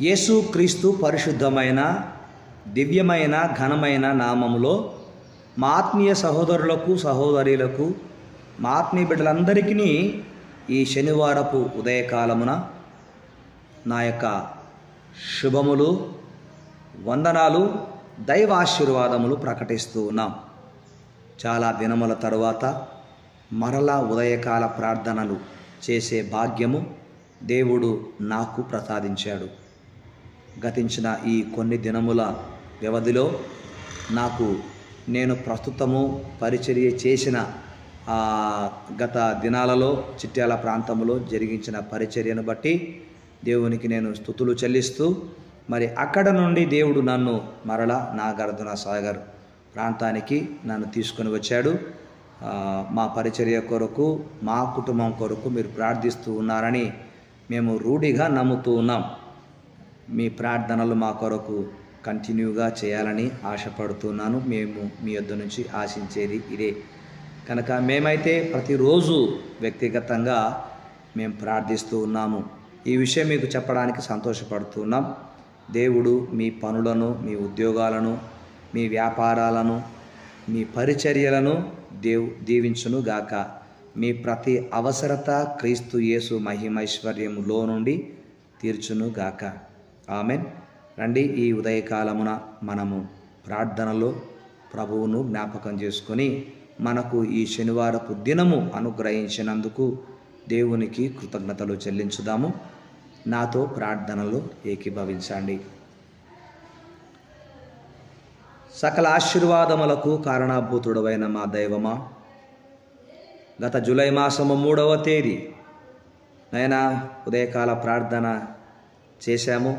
యేసుక్రీస్తు పరిశుద్ధమైన దివ్యమైన ఘనమైన నామములో మా ఆత్మీయ సహోదరులకు సహోదరులకు మా ఆత్మీయ బిడ్డలందరికీ ఈ శనివారపు ఉదయకాలమున నా యొక్క శుభములు వందనాలు దైవాశీర్వాదములు ప్రకటిస్తూ ఉన్నాం. చాలా దినముల తరువాత మరలా ఉదయకాల ప్రార్థనలు చేసే భాగ్యము దేవుడు నాకు ప్రసాదించాడు. గతించిన ఈ కొన్ని దినముల వ్యవధిలో నేను ప్రస్తుతము పరిచర్య చేసిన గత దినాలలో చిట్యాల ప్రాంతంలో జరిగించిన పరిచర్యను బట్టి దేవునికి నేను స్తుతులు చెల్లిస్తూ మరి అక్కడ నుండి దేవుడు నన్ను మరలా నాగార్జున సాగర్ ప్రాంతానికి నన్ను తీసుకొని వచ్చాడు. మా పరిచర్య కొరకు మా కుటుంబం కొరకు మీరు ప్రార్థిస్తూ ఉన్నారని మేము రూఢిగా నమ్ముతూ ఉన్నాం. మీ ప్రార్థనలు మా కొరకు కంటిన్యూగా చేయాలని ఆశపడుతున్నాను. మేము మీ యొద్ద నుంచి ఆశించేది ఇదే కనుక మేమైతే ప్రతిరోజు వ్యక్తిగతంగా మేము ప్రార్థిస్తూ ఉన్నాము. ఈ విషయం మీకు చెప్పడానికి సంతోషపడుతున్నాం. దేవుడు మీ పనులను, మీ ఉద్యోగాలను, మీ వ్యాపారాలను, మీ పరిచర్యలను దీవించును గాక. మీ ప్రతి అవసరత క్రీస్తు యేసు మహిమైశ్వర్యములో నుండి తీర్చును గాక. ఆమెన్. రండి, ఈ ఉదయకాలమున మనము ప్రార్థనలో ప్రభువును జ్ఞాపకం చేసుకొని మనకు ఈ శనివారపు దినము అనుగ్రహించినందుకు దేవునికి కృతజ్ఞతలు చెల్లించుదాము. నాతో ప్రార్థనలో ఏకీభవించండి. సకల ఆశీర్వాదములకు కారణభూతుడవైన మా దైవమా, గత జూలై మాసము 3వ తేదీ నైనా ఉదయకాల ప్రార్థన చేశాము.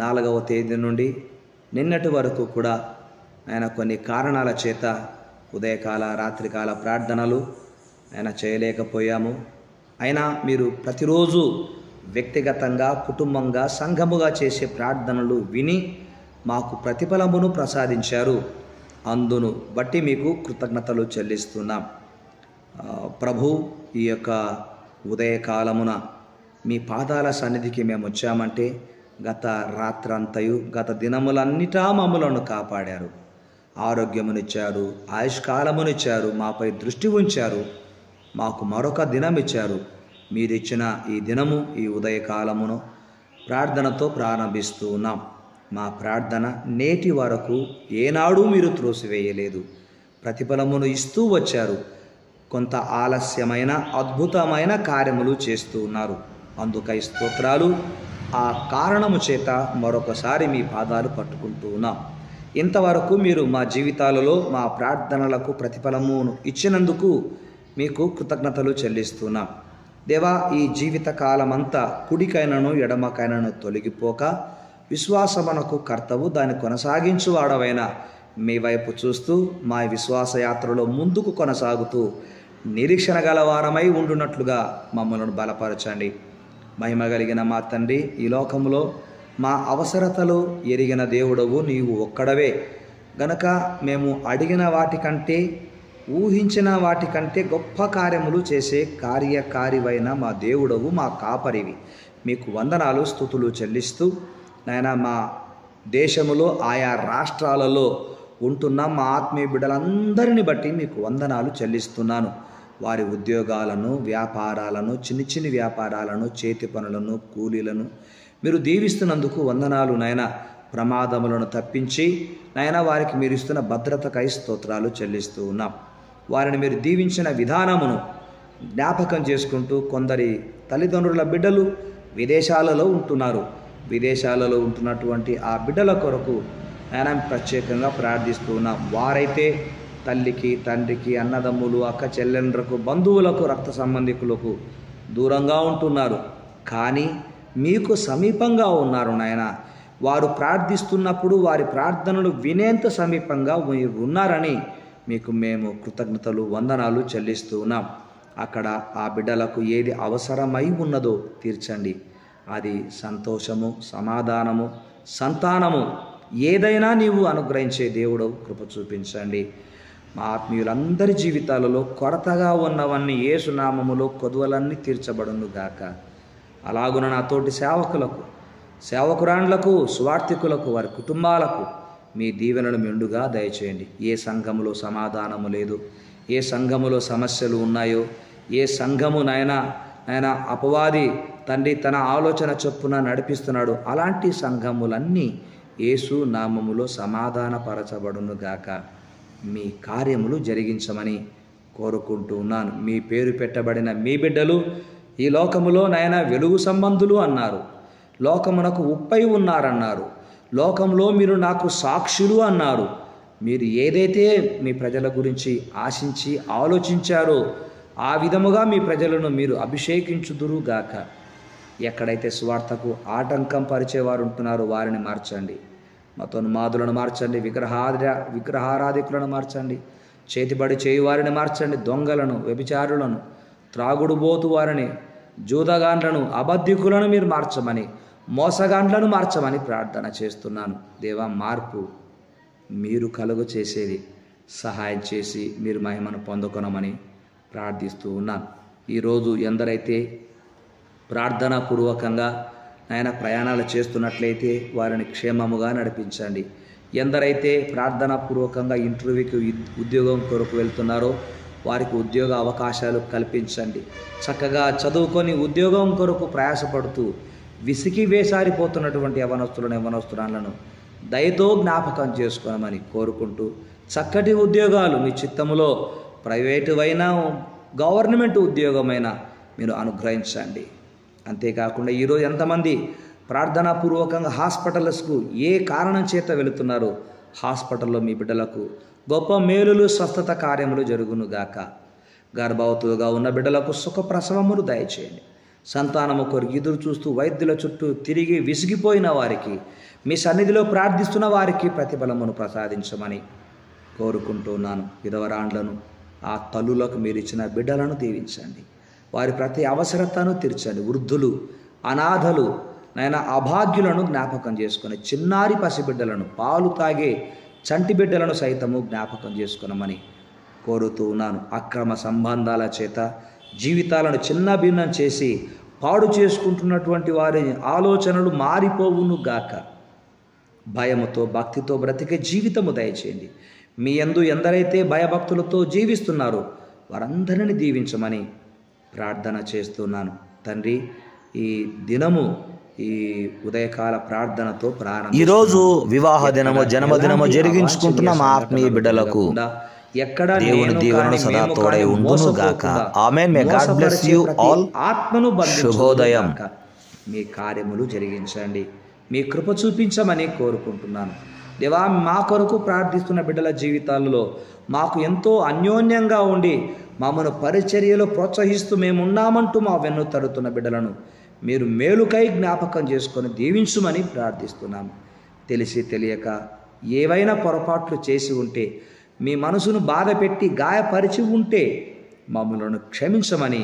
4వ తేదీ నుండి నిన్నటి వరకు కూడా ఆయన కొన్ని కారణాల చేత ఉదయకాల రాత్రికాల ప్రార్థనలు ఆయన చేయలేకపోయాము. అయినా మీరు ప్రతిరోజు వ్యక్తిగతంగా కుటుంబంగా సంఘముగా చేసే ప్రార్థనలు విని మాకు ప్రతిఫలమును ప్రసాదించారు. అందును బట్టి మీకు కృతజ్ఞతలు చెల్లిస్తున్నాం. ప్రభు, ఈ యొక్క ఉదయకాలమున మీ పాదాల సన్నిధికి మేము వచ్చామంటే గత రాత్రంతయు గత దినములన్నిటా మమ్ములను కాపాడారు, ఆరోగ్యమునిచ్చారు, ఆయుష్కాలమునిచ్చారు, మాపై దృష్టి ఉంచారు, మాకు మరొక దినం ఇచ్చారు. మీరిచ్చిన ఈ దినము, ఈ ఉదయకాలమును ప్రార్థనతో ప్రారంభిస్తూ ఉన్నాం. మా ప్రార్థన నేటి వరకు ఏనాడు మీరు త్రోసివేయలేదు, ప్రతిఫలమును ఇస్తూ వచ్చారు. కొంత ఆలస్యమైన అద్భుతమైన కార్యములు చేస్తూ ఉన్నారు. అందుకై స్తోత్రాలు. ఆ కారణము చేత మరొకసారి మీ పాదాలు పట్టుకుంటూ ఉన్నాం. ఇంతవరకు మీరు మా జీవితాలలో మా ప్రార్థనలకు ప్రతిఫలమును ఇచ్చినందుకు మీకు కృతజ్ఞతలు చెల్లిస్తున్నాం. దేవా, ఈ జీవిత కాలమంతా కుడికైనను ఎడమకైనను తొలగిపోక విశ్వాసమునకు కర్తవు, దాన్ని కొనసాగించువాడవైన మీ వైపు చూస్తూ మా విశ్వాస యాత్రలో ముందుకు కొనసాగుతూ నిరీక్షణ గలవారమై ఉండునట్లుగా మమ్మల్ని బలపరచండి. మహిమ కలిగిన మా తండ్రి, ఈ లోకంలో మా అవసరతలు ఎరిగిన దేవుడవు నీవు ఒక్కడవే గనక మేము అడిగిన వాటికంటే ఊహించిన వాటికంటే గొప్ప కార్యములు చేసే కార్యకారివైన మా దేవుడవు, మా కాపరివి. మీకు వందనాలు స్తుతులు చెల్లిస్తూ నాయనా, మా దేశములో ఆయా రాష్ట్రాలలో ఉంటున్న మా ఆత్మీయ బిడ్డలందరిని బట్టి మీకు వందనాలు చెల్లిస్తున్నాను. వారి ఉద్యోగాలను, వ్యాపారాలను, చిన్ని చిన్ని వ్యాపారాలను, చేతి పనులను, కూలీలను మీరు దీవిస్తున్నందుకు వందనాలు నాయన. ప్రమాదములను తప్పించి నాయన వారికి మీరు ఇస్తున్న భద్రతకై స్తోత్రాలు చెల్లిస్తూ ఉన్నాం. వారిని మీరు దీవించిన విధానమును జ్ఞాపకం చేసుకుంటూ కొందరి తల్లిదండ్రుల బిడ్డలు విదేశాలలో ఉంటున్నారు. విదేశాలలో ఉంటున్నటువంటి ఆ బిడ్డల కొరకు నాయన ప్రత్యేకంగా ప్రార్థిస్తూ ఉన్నాం. వారైతే తల్లికి, తండ్రికి, అన్నదమ్ములు, అక్క చెల్లెండ్రకు, బంధువులకు, రక్త సంబంధికులకు దూరంగా ఉంటున్నారు. కానీ మీకు సమీపంగా ఉన్నారు నాయన. వారు ప్రార్థిస్తున్నప్పుడు వారి ప్రార్థనలు వినేంత సమీపంగా మీరు ఉన్నారని మీకు మేము కృతజ్ఞతలు వందనాలు చెల్లిస్తూ ఉన్నాం. అక్కడ ఆ బిడ్డలకు ఏది అవసరమై ఉన్నదో తీర్చండి. అది సంతోషము, సమాధానము, సంతానము ఏదైనా నీవు అనుగ్రహించే దేవుడు కృప చూపించండి. మా ఆత్మీయులందరి జీవితాలలో కొరతగా ఉన్నవన్నీ యేసునామములో కొదువలన్నీ తీర్చబడును గాక. అలాగున నా తోటి సేవకులకు సేవకురాండ్లకు, సువార్థికులకు, వారి కుటుంబాలకు మీ దీవెనలు మెండుగా దయచేయండి. ఏ సంఘములో సమాధానము లేదు, ఏ సంఘములో సమస్యలు ఉన్నాయో, ఏ సంఘము నాయన అపవాది తండ్రి తన ఆలోచన చొప్పున నడిపిస్తున్నాడు, అలాంటి సంఘములన్నీ యేసు నామములో సమాధానపరచబడును గాక. మీ కార్యములు జరిగించమని కోరుకుంటూ ఉన్నాను. మీ పేరు పెట్టబడిన మీ బిడ్డలు ఈ లోకములో నాయన వెలుగు సంబంధులు అన్నారు, లోకమునకు ఉప్పై ఉన్నారన్నారు, లోకంలో మీరు నాకు సాక్షులు అన్నారు. మీరు ఏదైతే మీ ప్రజల గురించి ఆశించి ఆలోచించారో ఆ విధముగా మీ ప్రజలను మీరు అభిషేకించుదురుగాక. ఎక్కడైతే స్వార్థకు ఆటంకం పరిచేవారు ఉంటున్నారో వారిని మార్చండి, మతోన్మాదులను మార్చండి, విగ్రహారాధికులను మార్చండి, చేతిబడి చేయువారిని మార్చండి, దొంగలను, వ్యభిచారులను, త్రాగుడుబోతు వారిని, జూదగాండ్లను, అబద్ధికులను మీరు మార్చమని, మోసగాండ్లను మార్చమని ప్రార్థన చేస్తున్నాను. దేవా, మార్పు మీరు కలుగు చేసేది, సహాయం చేసి మీరు మహిమను పొందుకొనమని ప్రార్థిస్తూ ఉన్నాను. ఈరోజు ఎందరైతే ప్రార్థనాపూర్వకంగా ఆయన ప్రయాణాలు చేస్తున్నట్లయితే వారిని క్షేమముగా నడిపించండి. ఎందరైతే ప్రార్థనాపూర్వకంగా ఇంటర్వ్యూకి, ఉద్యోగం కొరకు వెళ్తున్నారో వారికి ఉద్యోగ అవకాశాలు కల్పించండి. చక్కగా చదువుకొని ఉద్యోగం కొరకు ప్రయాసపడుతూ విసికి వేసారిపోతున్నటువంటి యవనస్తులను దయతో జ్ఞాపకం చేసుకోమని కోరుకుంటూ, చక్కటి ఉద్యోగాలు మీ చిత్తములో ప్రైవేటు అయినా గవర్నమెంట్ ఉద్యోగమైనా మీరు అనుగ్రహించండి. అంతేకాకుండా ఈరోజు ఎంతమంది ప్రార్థనాపూర్వకంగా హాస్పిటల్స్కు ఏ కారణం చేత వెళుతున్నారో హాస్పిటల్లో మీ బిడ్డలకు గొప్ప మేలులు, స్వస్థత కార్యములు జరుగునుగాక. గర్భవతులుగా ఉన్న బిడ్డలకు సుఖప్రసవములు దయచేయండి. సంతానము కొరకు ఎదురు చూస్తూ వైద్యుల చుట్టూ తిరిగి విసిగిపోయిన వారికి, మీ సన్నిధిలో ప్రార్థిస్తున్న వారికి ప్రతిఫలమును ప్రసాదించమని కోరుకుంటున్నాను. విధవరాండ్లను, ఆ తల్లులకు మీరు ఇచ్చిన బిడ్డలను దీవించండి. వారి ప్రతి అవసరతను తీర్చండి. వృద్ధులు, అనాథలు, అభాగ్యులను జ్ఞాపకం చేసుకొని, చిన్నారి పసిబిడ్డలను, పాలు తాగే చంటి బిడ్డలను సైతము జ్ఞాపకం చేసుకునమని కోరుతూ ఉన్నాను. అక్రమ సంబంధాల చేత జీవితాలను చిన్న భిన్నం చేసి పాడు చేసుకుంటున్నటువంటి వారి ఆలోచనలు మారిపోవును గాక. భయముతో, భక్తితో బ్రతికే జీవితము దయచేయండి. మీ యందు ఎందరైతే భయభక్తులతో జీవిస్తున్నారో వారందరినీ దీవించమని ప్రార్థన చేస్తున్నాను. తండ్రి, ఈ దినము ఈ ఉదయకాల ప్రార్థనతో ప్రారంభం. ఈరోజు వివాహ దినము, జన్మదినము జరిగించుకుంటున్న మా ఆత్మీయ బిడ్డలకు ఎక్కడ దేవుని దీవెనలు సదా తోడై ఉండును గాక. ఆమేన్. May God bless you all. ఆత్మను శుభోదయం. మీ కార్యములు జరిగించండి, మీ కృప చూపించమని కోరుకుంటున్నాను. దేవా, మా కొరకు ప్రార్థిస్తున్న బిడ్డల జీవితాలలో మాకు ఎంతో అన్యోన్యంగా ఉండి మమ్మను పరిచర్యలో ప్రోత్సహిస్తూ మేమున్నామంటూ మా వెన్ను తడుతున్న బిడ్డలను మీరు మేలుకై జ్ఞాపకం చేసుకొని దీవించుమని ప్రార్థిస్తున్నాము. తెలిసి తెలియక ఏవైనా పొరపాట్లు చేసి ఉంటే, మీ మనసును బాధ పెట్టి గాయపరిచి ఉంటే మమ్మలను క్షమించమని,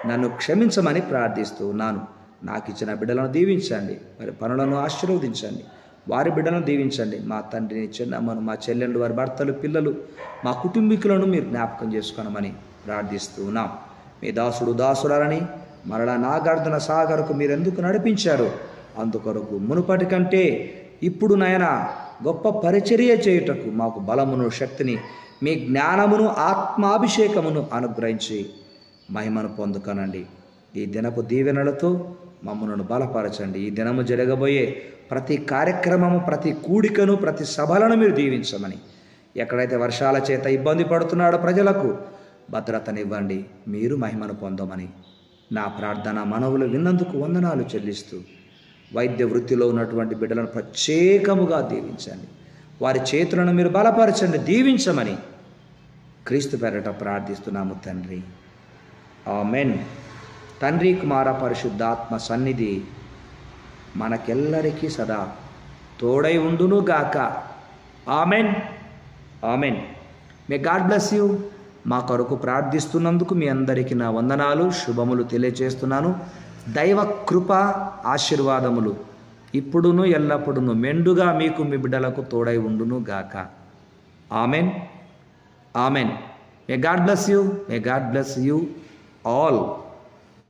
నన్ను క్షమించమని ప్రార్థిస్తూ ఉన్నాను. నాకు ఇచ్చిన బిడ్డలను దీవించండి, వారి పనులను ఆశీర్వదించండి, వారి బిడ్డలను దీవించండి. మా తండ్రిని, చిన్నమ్మను, మా చెల్లెళ్ళు, వారి భర్తలు, పిల్లలు, మా కుటుంబీకులను మీరు జ్ఞాపకం చేసుకోనమని ప్రార్థిస్తూ ఉన్నాం. మీ దాసుడు దాసురాలని మరలా నాగార్జున సాగర్కు మీరెందుకు నడిపించారు, అందుకొరకు మునుపటి కంటే ఇప్పుడు నాయన గొప్ప పరిచర్య చేయుటకు మాకు బలమును, శక్తిని, మీ జ్ఞానమును, ఆత్మాభిషేకమును అనుగ్రహించి మహిమను పొందుకనండి. ఈ దినపు దీవెనలతో మమ్మలను బలపరచండి. ఈ దినము జరగబోయే ప్రతి కార్యక్రమము, ప్రతి కూడికను, ప్రతి సభలను మీరు దీవించమని, ఎక్కడైతే వర్షాల చేత ఇబ్బంది పడుతున్నాడో ప్రజలకు భద్రతనివ్వండి, మీరు మహిమను పొందమని నా ప్రార్థన మనవులు విన్నందుకు వందనాలు చెల్లిస్తూ, వైద్య వృత్తిలో ఉన్నటువంటి బిడ్డలను ప్రత్యేకముగా దీవించండి, వారి చేతులను మీరు బలపరచండి, దీవించమని క్రీస్తు పేరట ప్రార్థిస్తున్నాము తండ్రి. ఆమెన్. తండ్రి, కుమార, పరిశుద్ధాత్మ సన్నిధి మనకెల్లరికీ సదా తోడై ఉండును గాక. Amen. Amen. May God bless you. మా కొరకు ప్రార్థిస్తున్నందుకు మీ అందరికీ నా వందనాలు, శుభములు తెలియజేస్తున్నాను. దైవ కృప, ఆశీర్వాదములు ఇప్పుడును ఎల్లప్పుడూ మెండుగా మీకు, మీ బిడ్డలకు తోడై ఉండును గాక. Amen. Amen. May God bless you. May God bless you all.